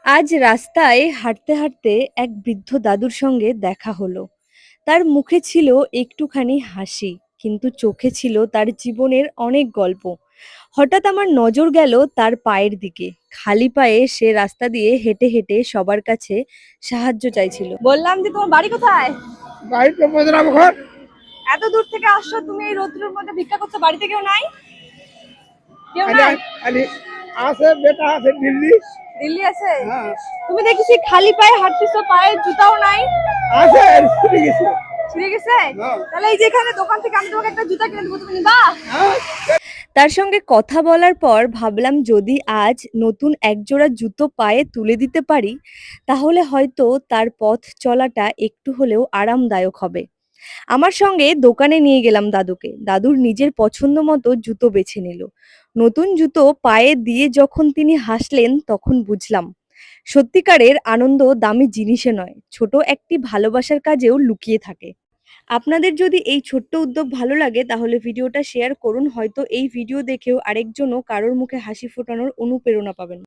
আজ রাস্তায় হাঁটতে হাঁটতে এক বৃদ্ধ দাদুর সঙ্গে দেখা হলো। তার মুখে ছিল একটুখানি হাসি, কিন্তু চোখে ছিল তার জীবনের অনেক গল্প। হঠাৎ আমার নজর গেল তার পায়ের দিকে। খালি পায়ে সে রাস্তা দিয়ে হেঁটে হেঁটে সবার কাছে সাহায্য চাইছিল। বললাম যে তোমার বাড়ি কোথায়? বাড়িতে মধুরামঘর। এত দূর থেকে আসছো তুমি এই রোদ্রের মধ্যে ভিক্ষা করছো, বাড়িতে কেউ নাই? কেউ খালি নাই? খালি আছে, বেটা আছে দিল্লি। দিল্লি আছে? হ্যাঁ, তুমি দেখেছি খালি পায়ে হাঁটতেছো, পায়ে জুতাও নাই। আছে, ছুটে গেছে। ছিঁড়ে গেছে? হ্যাঁ, তাহলে এই যে এখানে দোকান থেকে আমি তোমাকে একটা জুতা কিনে দেবো, তুমি নিবা? হ্যাঁ। তার সঙ্গে কথা বলার পর ভাবলাম যদি আজ নতুন একজোড়া জুতো পায়ে তুলে দিতে পারি, তাহলে হয়তো তার পথ চলাটা একটু হলেও আরামদায়ক হবে। আমার সঙ্গে দোকানে নিয়ে গেলাম দাদুকে। দাদুর নিজের পছন্দ মতো জুতো বেছে নিল। নতুন জুতো পায়ে দিয়ে যখন তিনি হাসলেন, তখন বুঝলাম সত্যিকারের আনন্দ দামি জিনিসে নয়, ছোট একটি ভালোবাসার কাজেও লুকিয়ে থাকে। আপনাদের যদি এই ছোট্ট উদ্যোগ ভালো লাগে তাহলে ভিডিওটা শেয়ার করুন। হয়তো এই ভিডিও দেখেও আরেকজনও কারোর মুখে হাসি ফোটানোর অনুপ্রেরণা পাবেন।